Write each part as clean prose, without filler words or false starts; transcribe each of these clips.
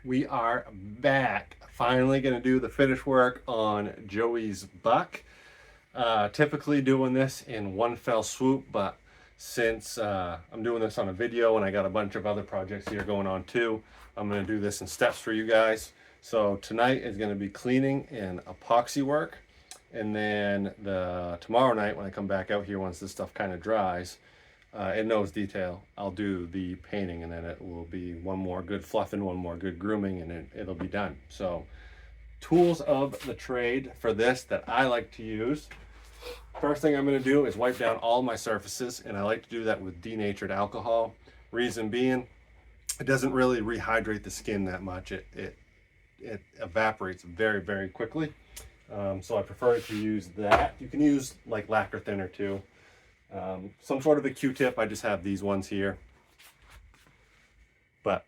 We are back. Finally going to do the finish work on Joey's buck. Typically doing this in one fell swoop, but since I'm doing this on a video and I got a bunch of other projects here going on too, I'm going to do this in steps for you guys. So tonight is going to be cleaning and epoxy work. And then tomorrow night when I come back out here, once this stuff kind of dries, in nose detail, I'll do the painting, and then it will be one more good fluffing, one more good grooming, and it'll be done. So tools of the trade for this that I like to use. First thing I'm going to do is wipe down all my surfaces, and I like to do that with denatured alcohol. Reason being, it doesn't really rehydrate the skin that much. It evaporates very, very quickly. So I prefer to use that. You can use like lacquer thinner too. Some sort of a Q-tip. I just have these ones here, but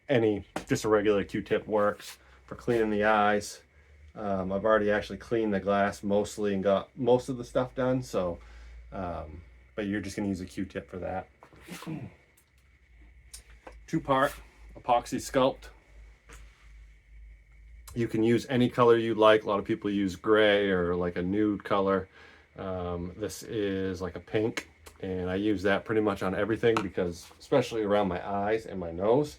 just a regular Q-tip works for cleaning the eyes. I've already actually cleaned the glass mostly and got most of the stuff done, so but you're just going to use a Q-tip for that. 2-part epoxy sculpt. You can use any color you like. A lot of people use gray or like a nude color. This is like a pink, and I use that pretty much on everything because, especially around my eyes and my nose,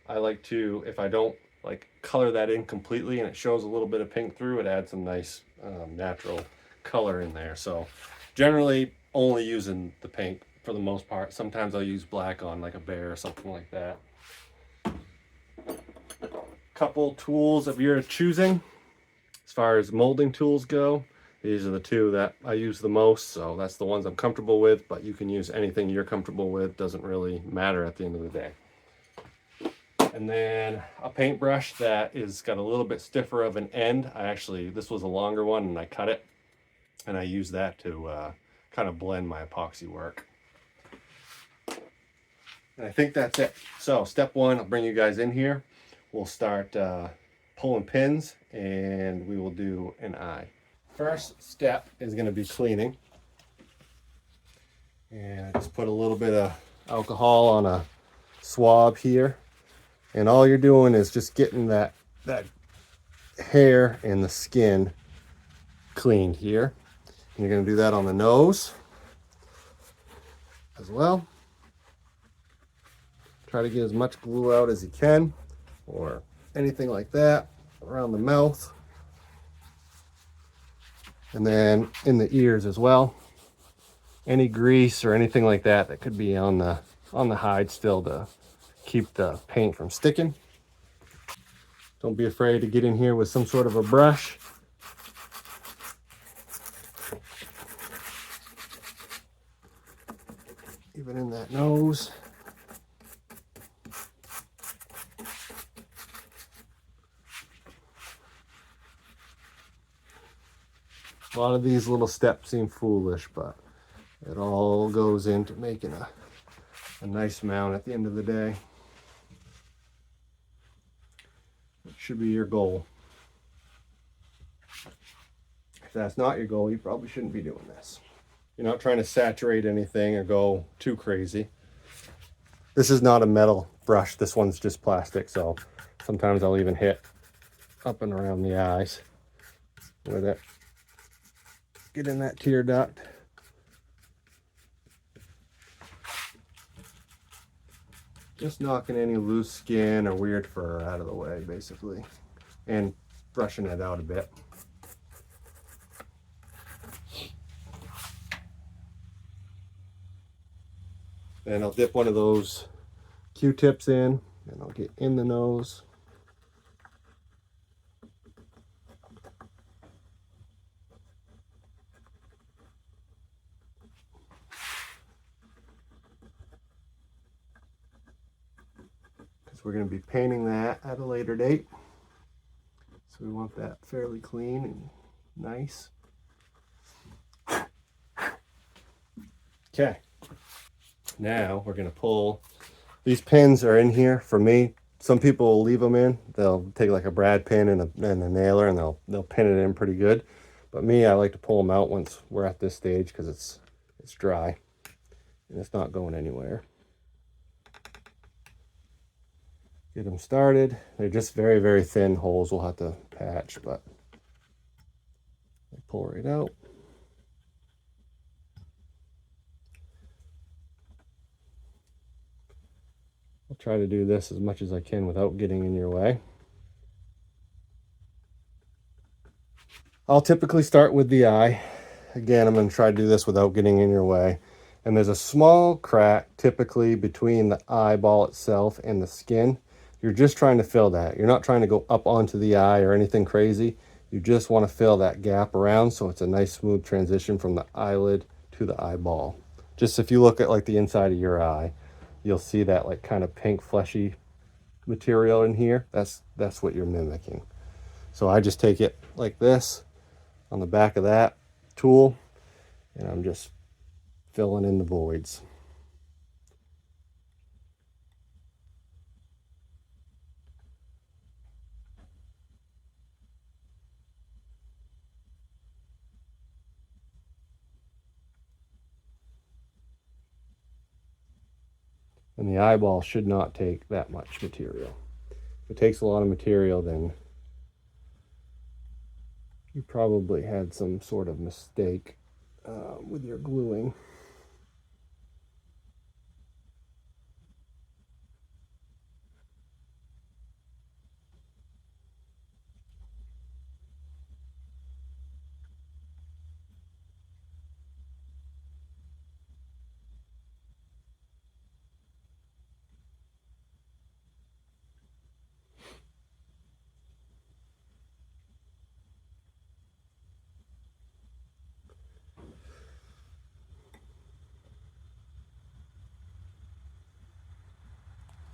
I like to, if I don't like color that in completely and it shows a little bit of pink through, it adds some nice natural color in there. So generally only using the pink for the most part. Sometimes I'll use black on like a bear or something like that. Couple tools of your choosing. As far as molding tools go, these are the two that I use the most, so that's the ones I'm comfortable with, but you can use anything you're comfortable with. Doesn't really matter at the end of the day. And then a paintbrush that is got a little bit stiffer of an end. This was a longer one and I cut it, and I use that to kind of blend my epoxy work. And I think that's it. So step one, I'll bring you guys in here. We'll start pulling pins and we will do an eye. First step is going to be cleaning. And I just put a little bit of alcohol on a swab here. And all you're doing is just getting that hair and the skin cleaned here. And you're going to do that on the nose as well. Try to get as much glue out as you can, or anything like that around the mouth. And then in the ears as well. Any grease or anything like that that could be on the hide still to keep the paint from sticking. Don't be afraid to get in here with some sort of a brush. Even in that nose. A lot of these little steps seem foolish, but it all goes into making a nice mount at the end of the day. It should be your goal. If that's not your goal, you probably shouldn't be doing this. You're not trying to saturate anything or go too crazy. This is not a metal brush. This one's just plastic, so sometimes I'll even hit up and around the eyes with it. Get in that tear duct. Just knocking any loose skin or weird fur out of the way, basically, and brushing it out a bit. Then I'll dip one of those Q-tips in, and I'll get in the nose. We're going to be painting that at a later date. So we want that fairly clean and nice. Okay. Now we're going to pull. These pins are in here for me. Some people will leave them in. They'll take like a brad pin and a nailer, and they'll pin it in pretty good. But me, I like to pull them out once we're at this stage because it's dry and it's not going anywhere. get them started. They're just very, very thin holes we'll have to patch, but I pull right out. I'll try to do this as much as I can without getting in your way. I'll typically start with the eye. Again, I'm going to try to do this without getting in your way. And there's a small crack typically between the eyeball itself and the skin. You're just trying to fill that. You're not trying to go up onto the eye or anything crazy. You just want to fill that gap around so it's a nice smooth transition from the eyelid to the eyeball. Just if you look at like the inside of your eye, you'll see that like kind of pink fleshy material in here. That's what you're mimicking. So I just take it like this on the back of that tool, and I'm just filling in the voids. And the eyeball should not take that much material. If it takes a lot of material, then you probably had some sort of mistake with your gluing.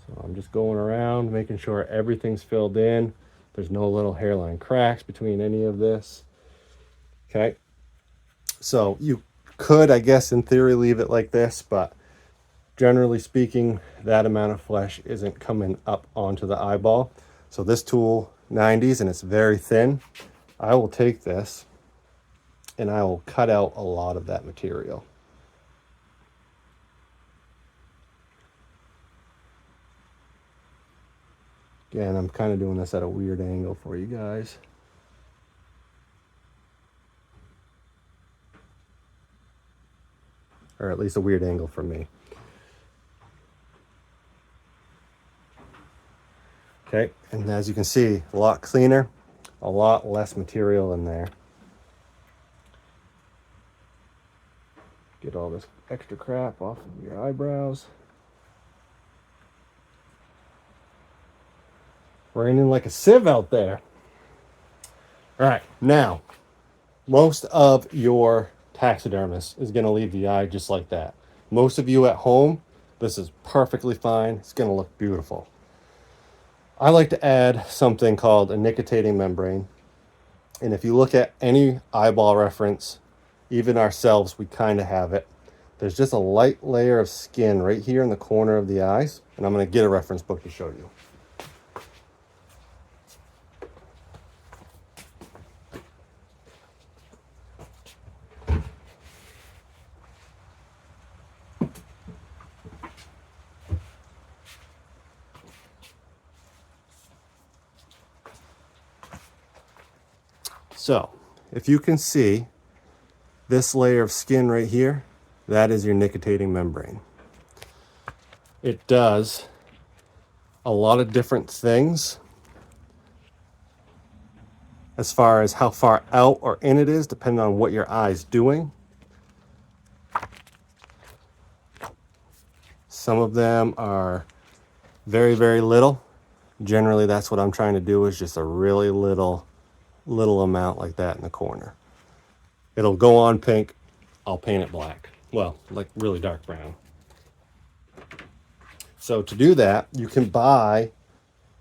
So I'm just going around making sure everything's filled in. There's no little hairline cracks between any of this. Okay. So you could, I guess, in theory, leave it like this, but generally speaking, that amount of flesh isn't coming up onto the eyeball. So this tool, 90s, and it's very thin. I will take this and I will cut out a lot of that material. Again, I'm kind of doing this at a weird angle for you guys. Or at least a weird angle for me. Okay, and as you can see, a lot cleaner, a lot less material in there. Get all this extra crap off of your eyebrows. Raining like a sieve out there. All right, now, most of your taxidermist is gonna leave the eye just like that. Most of you at home, this is perfectly fine. It's gonna look beautiful. I like to add something called a nictitating membrane. And if you look at any eyeball reference, even ourselves, we kind of have it. There's just a light layer of skin right here in the corner of the eyes. And I'm going to get a reference book to show you. So if you can see this layer of skin right here, that is your nictitating membrane. It does a lot of different things as far as how far out or in it is, depending on what your eye is doing. Some of them are very, very little. Generally, that's what I'm trying to do, is just a really little amount like that in the corner. It'll go on pink. I'll paint it black. Well, like really dark brown. So to do that, you can buy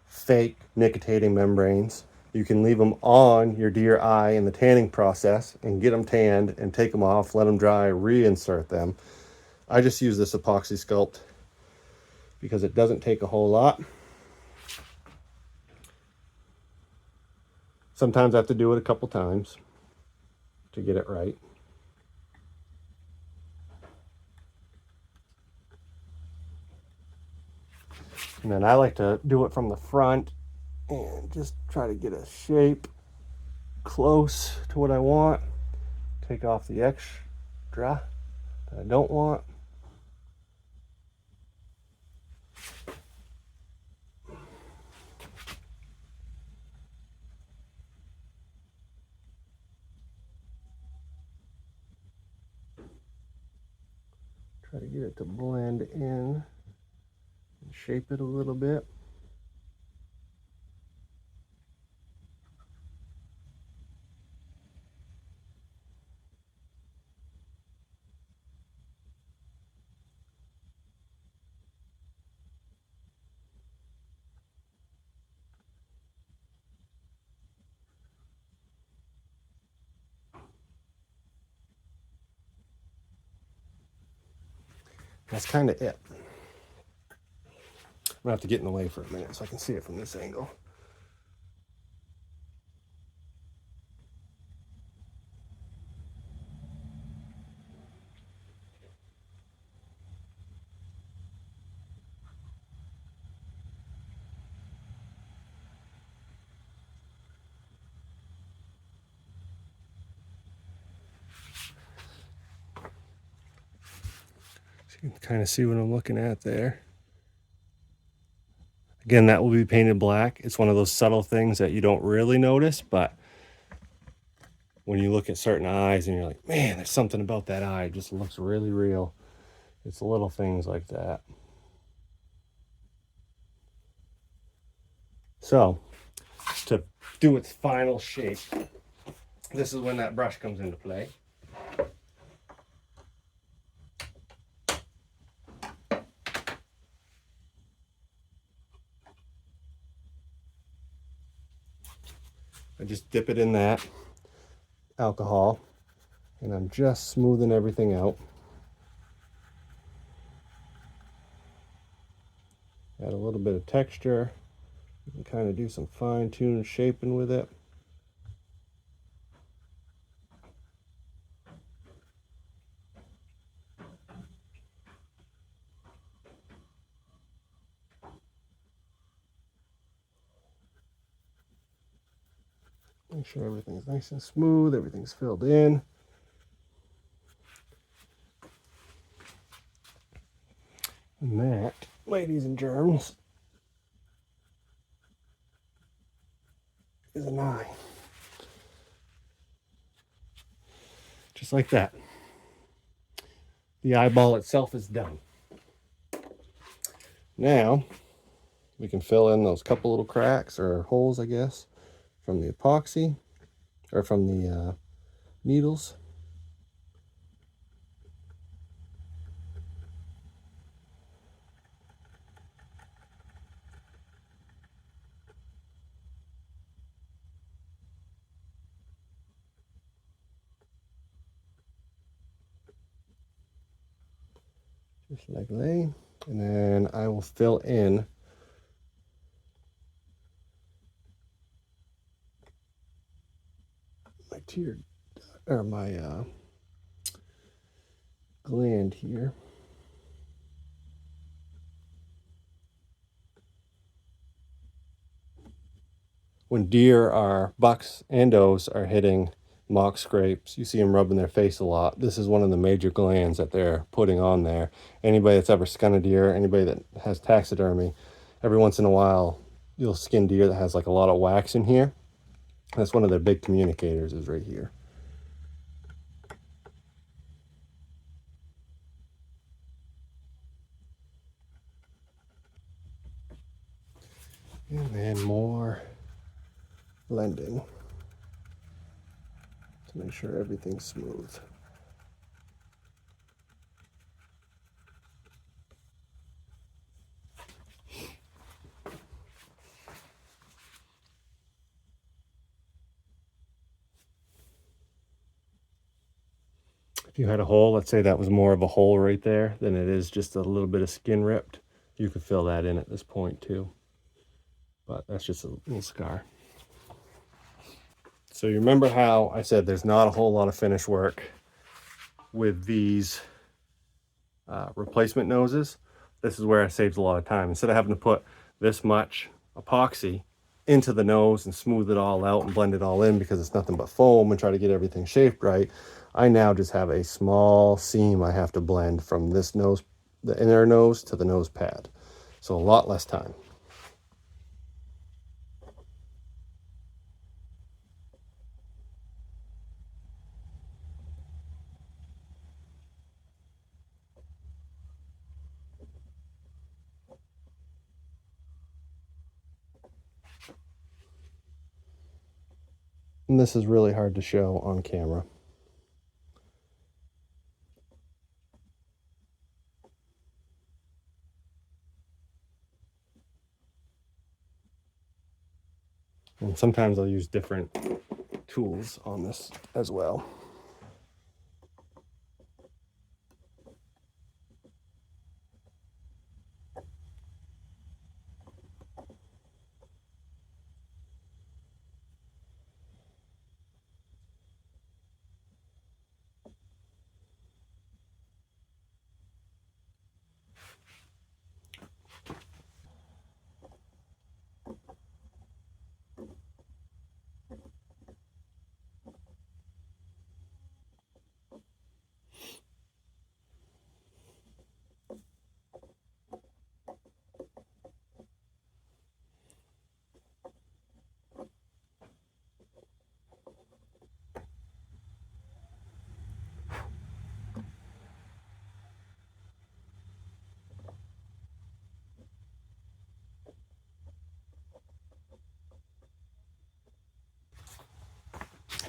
fake nictitating membranes. You can leave them on your deer eye in the tanning process and get them tanned and take them off, let them dry, reinsert them. I just use this epoxy sculpt because it doesn't take a whole lot. Sometimes I have to do it a couple times to get it right. And then I like to do it from the front and just try to get a shape close to what I want. Take off the extra that I don't want. Try to get it to blend in and shape it a little bit. That's kind of it. I'm gonna have to get in the way for a minute so I can see it from this angle. So you can kind of see what I'm looking at there. Again, that will be painted black. It's one of those subtle things that you don't really notice, but when you look at certain eyes and you're like, man, there's something about that eye, it just looks really real. It's little things like that. So, to do its final shape, this is when that brush comes into play. I just dip it in that alcohol and I'm just smoothing everything out. Add a little bit of texture. You can kind of do some fine-tuned shaping with it. Make sure everything's nice and smooth, everything's filled in. And that, ladies and germs, is an eye. Just like that. The eyeball itself is done. Now, we can fill in those couple little cracks or holes, I guess, from the epoxy or from the needles. Just like that. And then I will fill in my tear or my gland here. When deer are, bucks and does are hitting mock scrapes, you see them rubbing their face a lot. This is one of the major glands that they're putting on there. Anybody that's ever skinned a deer, anybody that has taxidermy, every once in a while you'll skin deer that has like a lot of wax in here. That's one of their big communicators, is right here. And then more blending to make sure everything's smooth. If you had a hole, let's say that was more of a hole right there than it is just a little bit of skin ripped, you could fill that in at this point too. But that's just a little scar. So you remember how I said there's not a whole lot of finish work with these replacement noses? this is where it saves a lot of time. Instead of having to put this much epoxy into the nose and smooth it all out and blend it all in because it's nothing but foam and try to get everything shaped right, I now just have a small seam I have to blend from this nose, the inner nose, to the nose pad. So a lot less time. And this is really hard to show on camera. And sometimes I'll use different tools on this as well.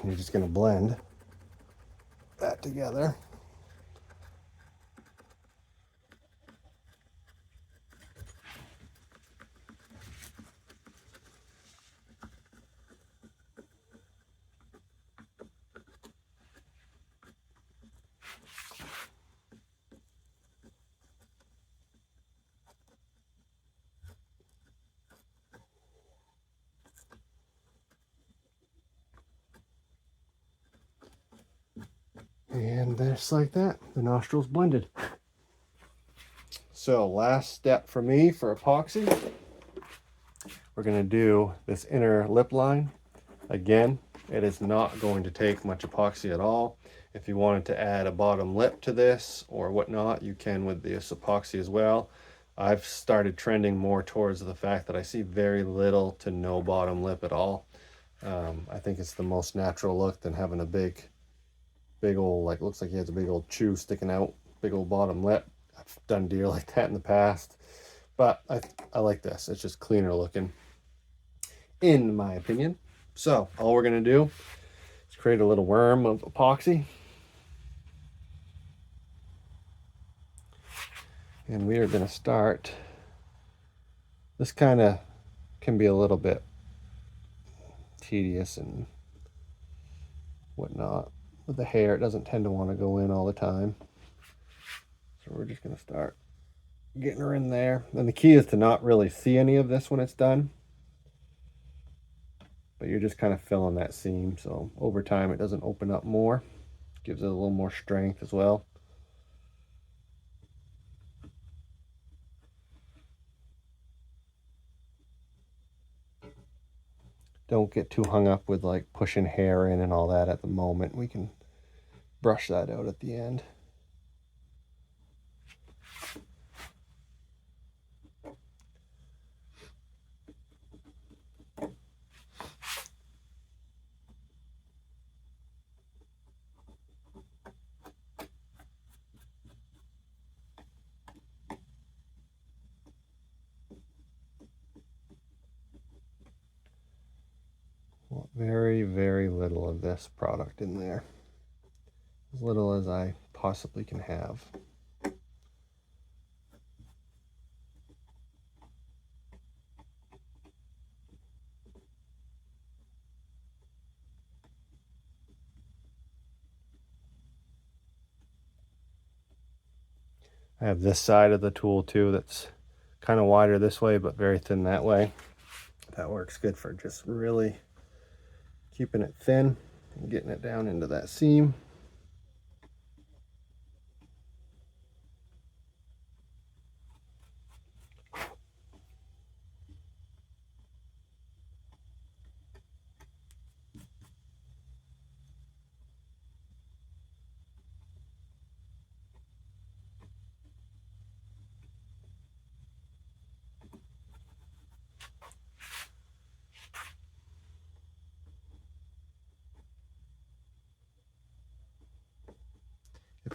And you're just going to blend that together. And just like that, the nostrils blended. So last step for me for epoxy, we're going to do this inner lip line. Again, it is not going to take much epoxy at all. If you wanted to add a bottom lip to this or whatnot, you can with this epoxy as well. I've started trending more towards the fact that I see very little to no bottom lip at all. I think it's the most natural look than having a big old, like, looks like he has a big old chew sticking out, big old bottom lip. I've done deer like that in the past, but I like this. It's just cleaner looking, in my opinion. So all we're gonna do is create a little worm of epoxy, and we are gonna start. This kind of can be a little bit tedious and whatnot with the hair. It doesn't tend to want to go in all the time, so we're just gonna start getting her in there. And the key is to not really see any of this when it's done, but you're just kind of filling that seam, so over time it doesn't open up more. Gives it a little more strength as well. Don't get too hung up with like pushing hair in and all that at the moment. We can brush that out at the end. Very, very little of this product in there. As little as I possibly can have. I have this side of the tool too that's kind of wider this way but very thin that way. That works good for just really keeping it thin and getting it down into that seam.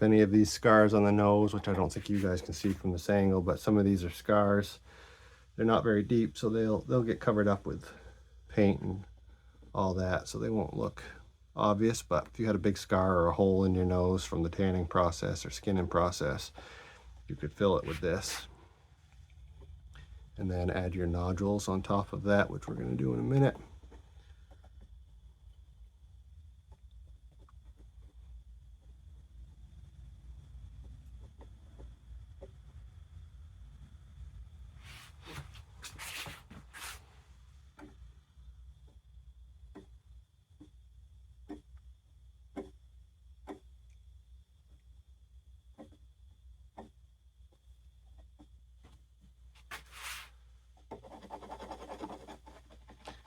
any of these scars on the nose, which I don't think you guys can see from this angle, but some of these are scars. They're not very deep, so they'll get covered up with paint and all that, so they won't look obvious. But if you had a big scar or a hole in your nose from the tanning process or skinning process, you could fill it with this. And then add your nodules on top of that, which we're going to do in a minute.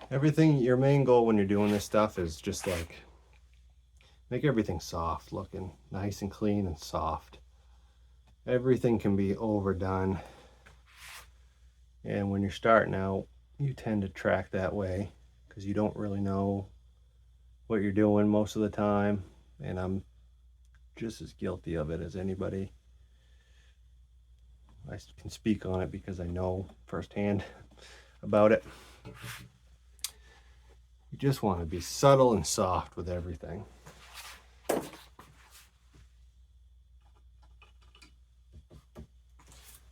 Everything, your main goal when you're doing this stuff is just like make everything soft looking, nice and clean and soft. Everything can be overdone, and when you're starting out you tend to track that way because you don't really know what you're doing most of the time, and I'm just as guilty of it as anybody. I can speak on it because I know firsthand about it. You just want to be subtle and soft with everything.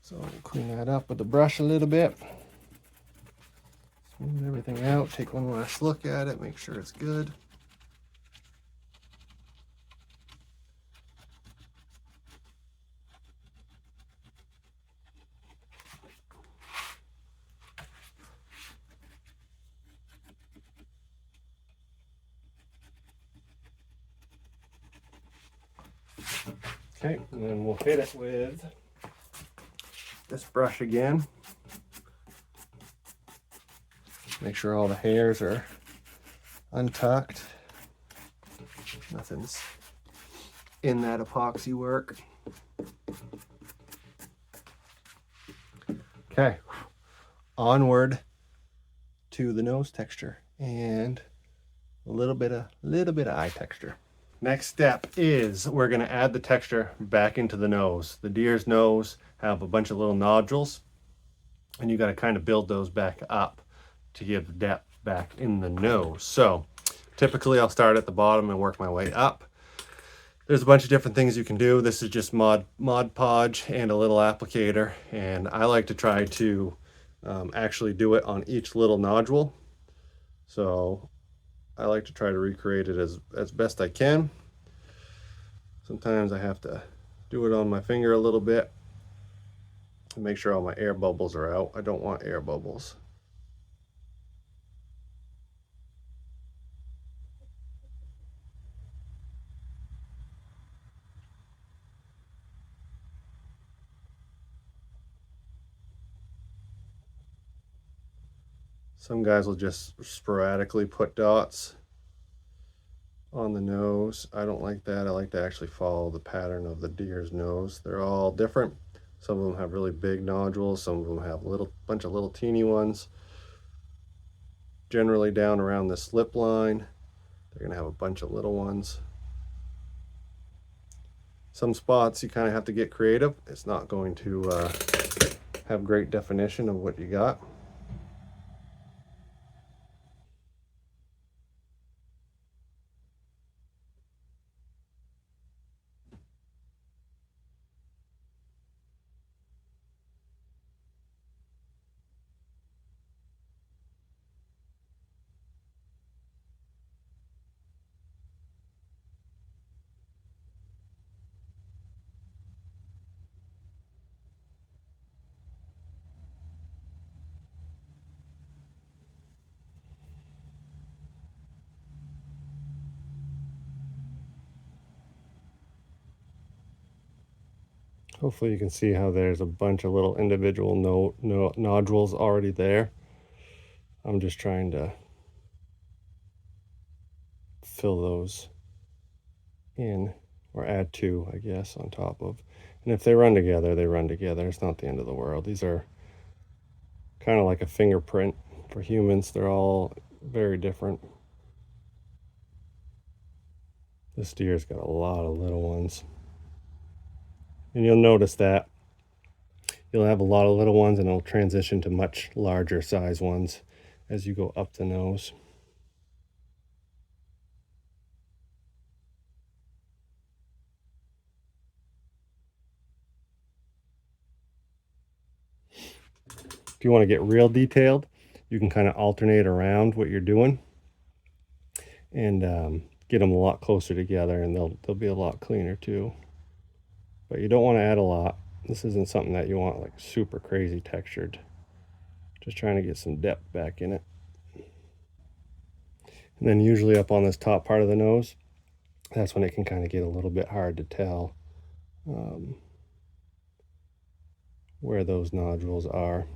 So we'll clean that up with the brush a little bit. Smooth everything out, take one last look at it, make sure it's good. Okay, and then we'll hit it with this brush again. Make sure all the hairs are untucked. Nothing's in that epoxy work. Okay, onward to the nose texture and a little bit of eye texture. Next step is we're going to add the texture back into the nose. The deer's nose have a bunch of little nodules, and you got to kind of build those back up to give depth back in the nose. So typically I'll start at the bottom and work my way up. There's a bunch of different things you can do. This is just Mod Podge and a little applicator, and I like to try to actually do it on each little nodule. So I like to try to recreate it as best I can. Sometimes I have to do it on my finger a little bit to make sure all my air bubbles are out. I don't want air bubbles. Some guys will just sporadically put dots on the nose. I don't like that. I like to actually follow the pattern of the deer's nose. They're all different. Some of them have really big nodules. Some of them have a bunch of little teeny ones. Generally down around this lip line, they're gonna have a bunch of little ones. Some spots you kind of have to get creative. It's not going to have great definition of what you got. Hopefully you can see how there's a bunch of little individual nodules already there. I'm just trying to fill those in, or add two, I guess, on top of. And if they run together, they run together. It's not the end of the world. These are kind of like a fingerprint for humans. They're all very different. This deer's got a lot of little ones. And you'll notice that you'll have a lot of little ones and it'll transition to much larger size ones as you go up the nose. If you want to get real detailed, you can kind of alternate around what you're doing and get them a lot closer together, and they'll be a lot cleaner too. But you don't want to add a lot. This isn't something that you want like super crazy textured. Just trying to get some depth back in it. And then usually up on this top part of the nose, that's when it can kind of get a little bit hard to tell where those nodules are.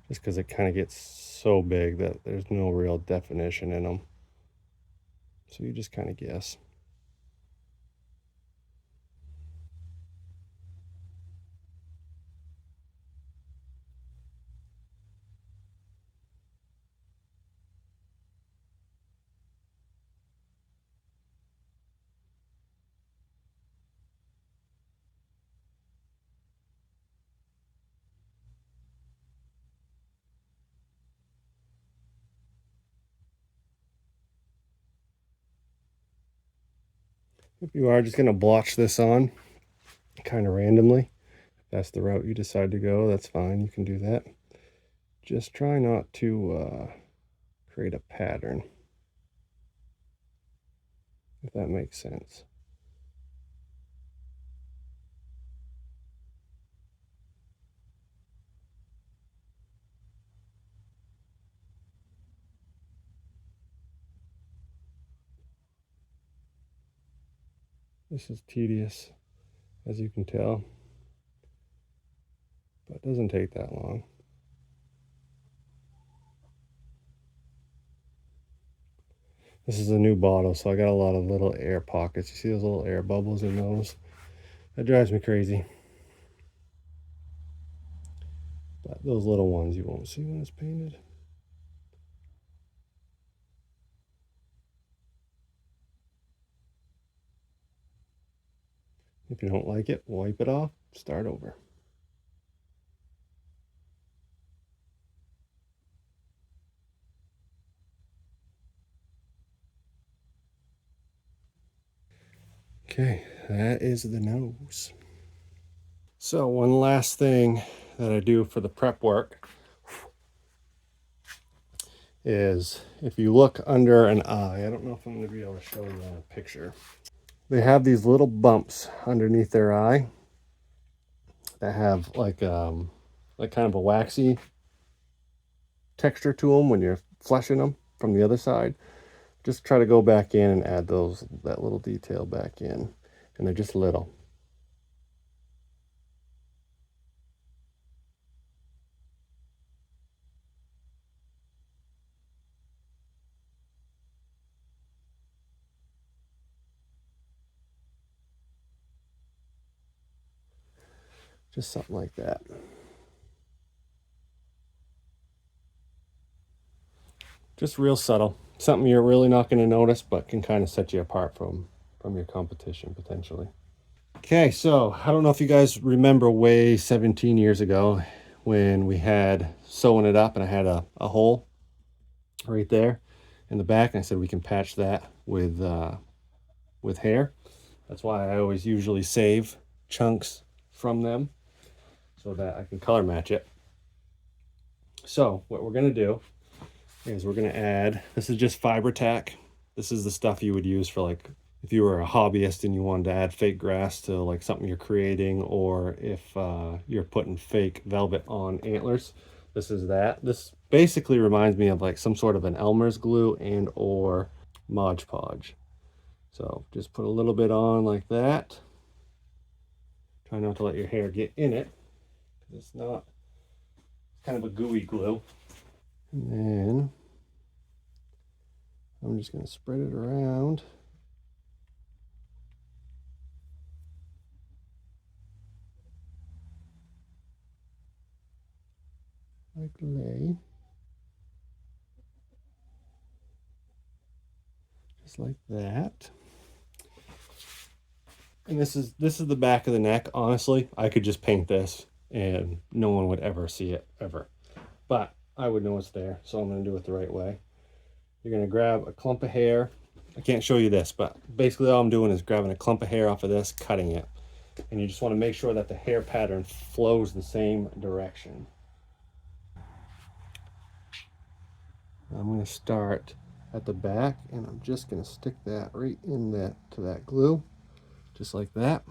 Just because it kind of gets so big that there's no real definition in them. So you just kind of guess. If you are just going to blotch this on kind of randomly, if that's the route you decide to go, that's fine. You can do that. Just try not to create a pattern, if that makes sense. This is tedious, as you can tell, but it doesn't take that long. This is a new bottle, so I got a lot of little air pockets. You see those little air bubbles in those? That drives me crazy. But those little ones you won't see when it's painted. If you don't like it, wipe it off, start over. Okay, that is the nose. So one last thing that I do for the prep work is if you look under an eye, I don't know if I'm going to be able to show you on a picture. They have these little bumps underneath their eye that have like kind of a waxy texture to them when you're fleshing them from the other side. Just try to go back in and add that little detail back in, and they're just little. Just something like that. Just real subtle. Something you're really not going to notice, but can kind of set you apart from your competition potentially. Okay, so I don't know if you guys remember way 17 years ago when we had sewing it up and I had a hole right there in the back, and I said we can patch that with hair. That's why I always usually save chunks from them so that I can color match it. So what we're going to do is we're going to add, this is just fiber tack. This is the stuff you would use for like if you were a hobbyist and you wanted to add fake grass to like something you're creating, or if you're putting fake velvet on antlers. This is that. This basically reminds me of like some sort of an Elmer's glue and or Mod Podge. So just put a little bit on like that. Try not to let your hair get in it. It's not, it's kind of a gooey glue. And then I'm just going to spread it around. Like lay. Just like that. And this is the back of the neck. Honestly, I could just paint this and no one would ever see it, ever. But I would know it's there, so I'm going to do it the right way. You're going to grab a clump of hair. I can't show you this, but basically all I'm doing is grabbing a clump of hair off of this, cutting it. And you just want to make sure that the hair pattern flows the same direction. I'm going to start at the back, and I'm just going to stick that right in that to that glue, just like that,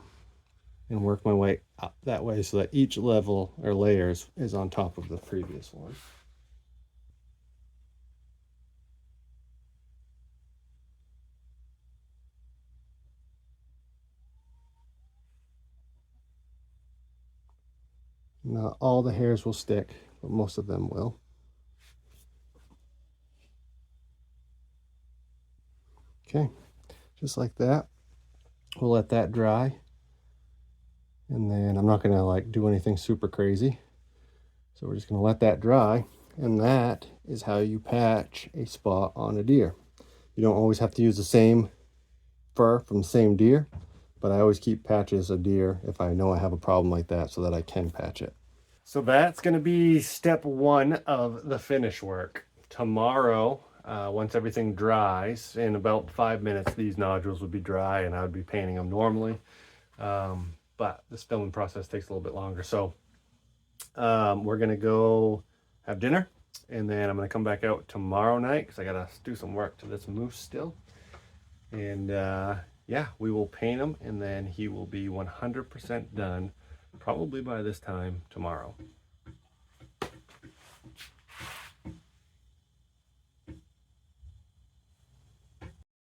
and work my way up that way so that each level or layers is on top of the previous one. Not all the hairs will stick, but most of them will. Okay, just like that. We'll let that dry. And then I'm not gonna like do anything super crazy. So we're just gonna let that dry. And that is how you patch a spot on a deer. You don't always have to use the same fur from the same deer, but I always keep patches of deer if I know I have a problem like that so that I can patch it. So that's going to be step one of the finish work. Tomorrow, once everything dries, in about 5 minutes, these nodules would be dry and I would be painting them normally. But this filming process takes a little bit longer. So we're going to go have dinner, and then I'm going to come back out tomorrow night because I got to do some work to this moose still. And yeah, we will paint him, and then he will be 100% done probably by this time tomorrow.